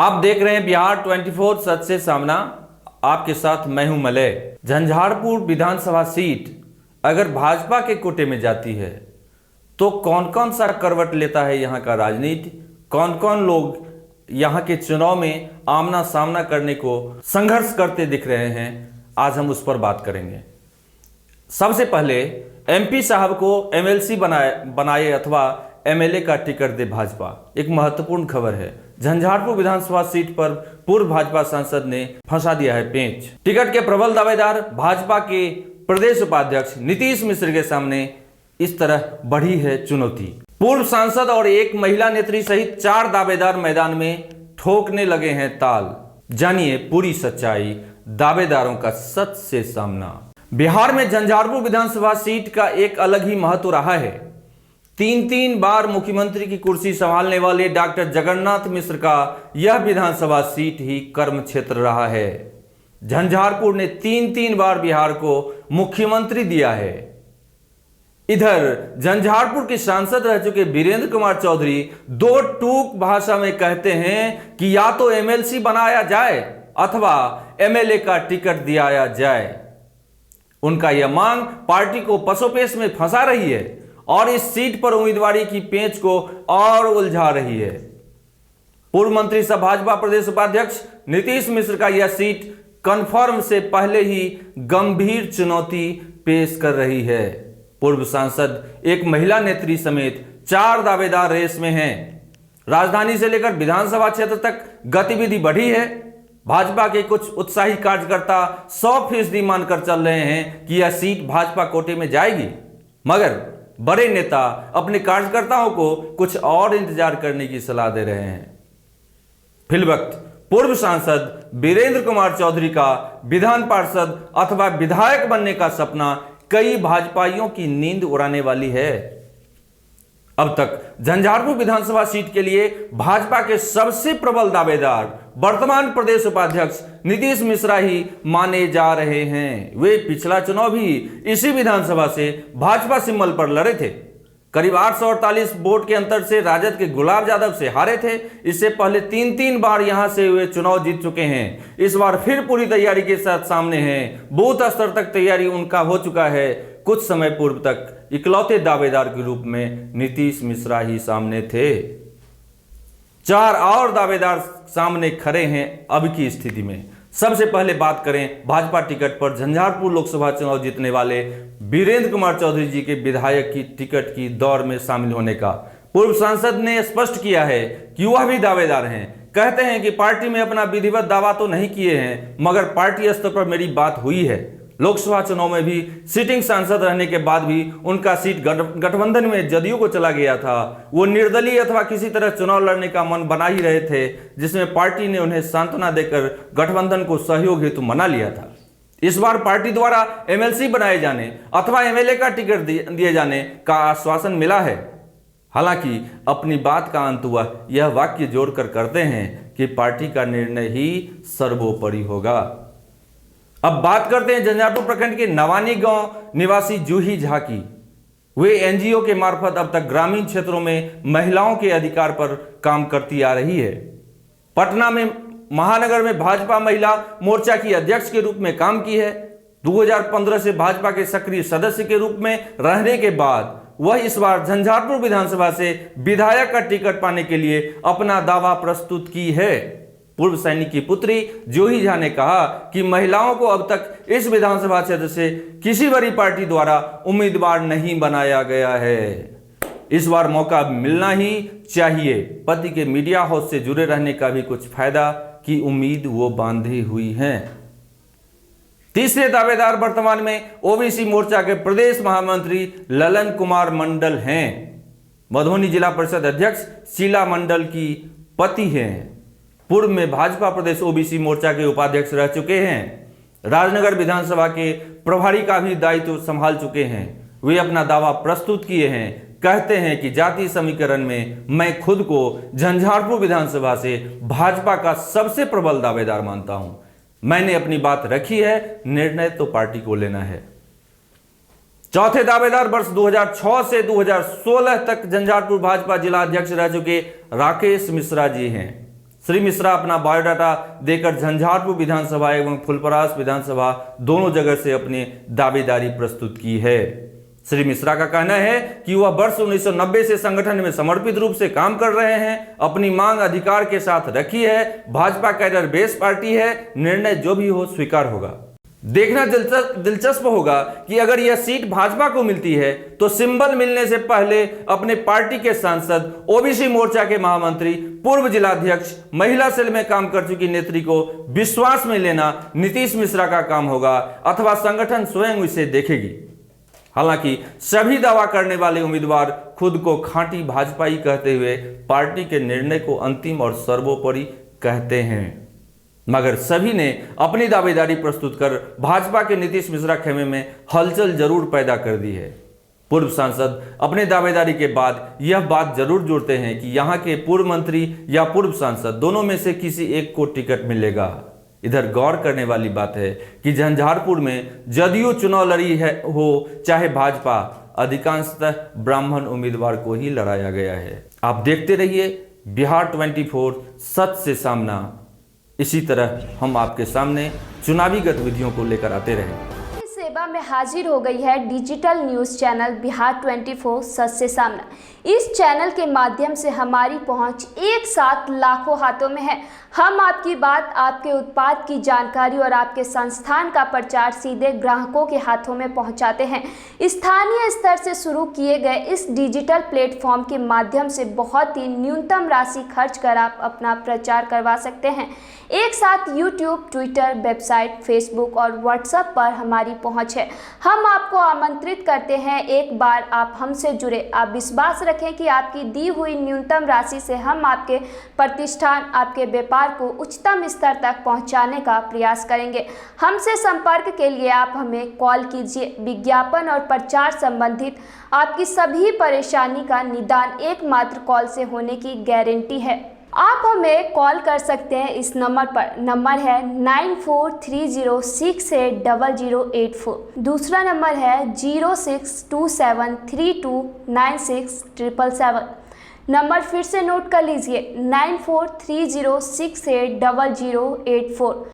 आप देख रहे हैं बिहार 24 सच से सामना। आपके साथ मैं हूं मलय। झंझारपुर विधानसभा सीट अगर भाजपा के कोटे में जाती है तो कौन कौन सा करवट लेता है यहाँ का राजनीति, कौन कौन लोग यहाँ के चुनाव में आमना सामना करने को संघर्ष करते दिख रहे हैं, आज हम उस पर बात करेंगे। सबसे पहले एमपी साहब को एमएलसी बनाए अथवा एमएलए का टिकट दे भाजपा, एक महत्वपूर्ण खबर है। झंझारपुर विधानसभा सीट पर पूर्व भाजपा सांसद ने फंसा दिया है पेंच। टिकट के प्रबल दावेदार भाजपा के प्रदेश उपाध्यक्ष नीतीश मिश्र के सामने इस तरह बढ़ी है चुनौती। पूर्व सांसद और एक महिला नेत्री सहित 4 दावेदार मैदान में ठोकने लगे हैं ताल। जानिए पूरी सच्चाई, दावेदारों का सच से सामना। बिहार में झंझारपुर विधानसभा सीट का एक अलग ही महत्व रहा है। 3 बार मुख्यमंत्री की कुर्सी संभालने वाले डॉक्टर जगन्नाथ मिश्र का यह विधानसभा सीट ही कर्म क्षेत्र रहा है। झंझारपुर ने 3 बार बिहार को मुख्यमंत्री दिया है। इधर झंझारपुर के सांसद रह चुके वीरेंद्र कुमार चौधरी 2 टूक भाषा में कहते हैं कि या तो एमएलसी बनाया जाए अथवा एमएलए का टिकट दिया जाए। उनका यह मांग पार्टी को पसोपेश में फंसा रही है और इस सीट पर उम्मीदवारी की पेंच को और उलझा रही है। पूर्व मंत्री सह भाजपा प्रदेश उपाध्यक्ष नीतीश मिश्र का यह सीट कन्फर्म से पहले ही गंभीर चुनौती पेश कर रही है। पूर्व सांसद, एक महिला नेत्री समेत 4 दावेदार रेस में हैं। राजधानी से लेकर विधानसभा क्षेत्र तक गतिविधि बढ़ी है। भाजपा के कुछ उत्साही कार्यकर्ता 100% मानकर चल रहे हैं कि यह सीट भाजपा कोटे में जाएगी, मगर बड़े नेता अपने कार्यकर्ताओं को कुछ और इंतजार करने की सलाह दे रहे हैं। फिलवक्त पूर्व सांसद वीरेंद्र कुमार चौधरी का विधान पार्षद अथवा विधायक बनने का सपना कई भाजपाइयों की नींद उड़ाने वाली है। अब तक झंझारपुर विधानसभा सीट के लिए भाजपा के सबसे प्रबल दावेदार वर्तमान प्रदेश उपाध्यक्ष नीतीश मिश्रा ही माने जा रहे हैं। वे पिछला चुनाव भी इसी विधानसभा से भाजपा सिंबल पर लड़े थे। करीब 848 वोट के अंतर से राजद के गुलाब यादव से हारे थे। इससे पहले 3 बार यहां से वे चुनाव जीत चुके हैं। इस बार फिर पूरी तैयारी के साथ सामने हैं। बूथ स्तर तक तैयारी उनका हो चुका है। कुछ समय पूर्व तक इकलौते दावेदार के रूप में नीतीश मिश्रा ही सामने थे। 4 और दावेदार सामने खड़े हैं अब की स्थिति में। सबसे पहले बात करें भाजपा टिकट पर झंझारपुर लोकसभा चुनाव जीतने वाले वीरेंद्र कुमार चौधरी जी के विधायक की टिकट की दौड़ में शामिल होने का। पूर्व सांसद ने स्पष्ट किया है कि वह भी दावेदार हैं। कहते हैं कि पार्टी में अपना विधिवत दावा तो नहीं किए हैं, मगर पार्टी स्तर पर मेरी बात हुई है। लोकसभा चुनाव में भी सिटिंग सांसद रहने के बाद भी उनका सीट गठबंधन में जदयू को चला गया था। वो निर्दलीय अथवा किसी तरह चुनाव लड़ने का मन बना ही रहे थे, जिसमें पार्टी ने उन्हें सांत्वना देकर गठबंधन को सहयोग हेतु मना लिया था। इस बार पार्टी द्वारा एमएलसी बनाए जाने अथवा एमएलए का टिकट दिए जाने का आश्वासन मिला है। हालांकि अपनी बात का अंत वह यह वाक्य जोड़कर करते हैं कि पार्टी का निर्णय ही सर्वोपरि होगा। अब बात करते हैं झंझारपुर प्रखंड के नवानी गांव निवासी जूही झा की। वे एनजीओ के मार्फत अब तक ग्रामीण क्षेत्रों में महिलाओं के अधिकार पर काम करती आ रही है। पटना में महानगर में भाजपा महिला मोर्चा की अध्यक्ष के रूप में काम की है। 2015 से भाजपा के सक्रिय सदस्य के रूप में रहने के बाद वह इस बार झंझारपुर विधानसभा से विधायक का टिकट पाने के लिए अपना दावा प्रस्तुत की है। पूर्व सैनिक की पुत्री जूही झा ने कहा कि महिलाओं को अब तक इस विधानसभा क्षेत्र से किसी बड़ी पार्टी द्वारा उम्मीदवार नहीं बनाया गया है। इस बार मौका मिलना ही चाहिए। पति के मीडिया हाउस से जुड़े रहने का भी कुछ फायदा की उम्मीद वो बांधे हुई हैं। तीसरे दावेदार वर्तमान में ओबीसी मोर्चा के प्रदेश महामंत्री ललन कुमार मंडल हैं। मधुबनी जिला परिषद अध्यक्ष शीला मंडल की पति हैं। पूर्व में भाजपा प्रदेश ओबीसी मोर्चा के उपाध्यक्ष रह चुके हैं। राजनगर विधानसभा के प्रभारी का भी दायित्व संभाल चुके हैं। वे अपना दावा प्रस्तुत किए हैं। कहते हैं कि जाति समीकरण में मैं खुद को झंझारपुर विधानसभा से भाजपा का सबसे प्रबल दावेदार मानता हूं। मैंने अपनी बात रखी है, निर्णय तो पार्टी को लेना है। चौथे दावेदार वर्ष 2006 से 2016 तक झंझारपुर भाजपा जिला अध्यक्ष रह चुके राकेश मिश्रा जी हैं। श्री मिश्रा अपना बायोडाटा देकर झंझारपुर विधानसभा एवं फुलपरास विधानसभा दोनों जगह से अपनी दावेदारी प्रस्तुत की है। श्री मिश्रा का कहना है कि वह वर्ष 1990 से संगठन में समर्पित रूप से काम कर रहे हैं, अपनी मांग अधिकार के साथ रखी है, भाजपा कैडर बेस पार्टी है, निर्णय जो भी हो स्वीकार होगा। देखना दिलचस्प होगा कि अगर यह सीट भाजपा को मिलती है तो सिंबल मिलने से पहले अपने पार्टी के सांसद, ओबीसी मोर्चा के महामंत्री, पूर्व जिलाध्यक्ष, महिला सेल में काम कर चुकी नेत्री को विश्वास में लेना नीतीश मिश्रा का काम होगा अथवा संगठन स्वयं इसे देखेगी। हालांकि सभी दावा करने वाले उम्मीदवार खुद को खांटी भाजपाई कहते हुए पार्टी के निर्णय को अंतिम और सर्वोपरि कहते हैं, मगर सभी ने अपनी दावेदारी प्रस्तुत कर भाजपा के नीतीश मिश्रा खेमे में हलचल जरूर पैदा कर दी है। पूर्व सांसद अपने दावेदारी के बाद यह बात जरूर जोड़ते हैं कि यहां के पूर्व मंत्री या पूर्व सांसद दोनों में से किसी एक को टिकट मिलेगा। इधर गौर करने वाली बात है कि झंझारपुर में जदयू चुनाव लड़ी है हो चाहे भाजपा, अधिकांशतः ब्राह्मण उम्मीदवार को ही लड़ाया गया है। आप देखते रहिए बिहार 24 सच से सामना। इसी तरह हम आपके सामने चुनावी गतिविधियों को लेकर आते रहेंगे। सेवा में हाजिर हो गई है डिजिटल न्यूज़ चैनल बिहार 24 सच से सामना। इस चैनल के माध्यम से हमारी पहुंच एक साथ लाखों हाथों में है। हम आपकी बात, आपके उत्पाद की जानकारी और आपके संस्थान का प्रचार सीधे ग्राहकों के हाथों में पहुंचाते हैं। स्थानीय स्तर से शुरू किए गए इस डिजिटल प्लेटफॉर्म के माध्यम से बहुत ही न्यूनतम राशि खर्च कर आप अपना प्रचार करवा सकते हैं। एक साथ यूट्यूब, ट्विटर, वेबसाइट, फेसबुक और व्हाट्सएप पर हमारी पहुंच है। हम आपको आमंत्रित करते हैं, एक बार आप हमसे जुड़े। आप विश्वास रखें कि आपकी दी हुई न्यूनतम राशि से हम आपके प्रतिष्ठान, आपके व्यापार को उच्चतम स्तर तक पहुंचाने का प्रयास करेंगे। हमसे संपर्क के लिए आप हमें कॉल कीजिए। विज्ञापन और प्रचार संबंधित आपकी सभी परेशानी का निदान एकमात्र कॉल से होने की गारंटी है। आप हमें कॉल कर सकते हैं इस नंबर पर। नंबर है 9430680084। दूसरा नंबर है 0627329677। नंबर फिर से नोट कर लीजिए 9430680084।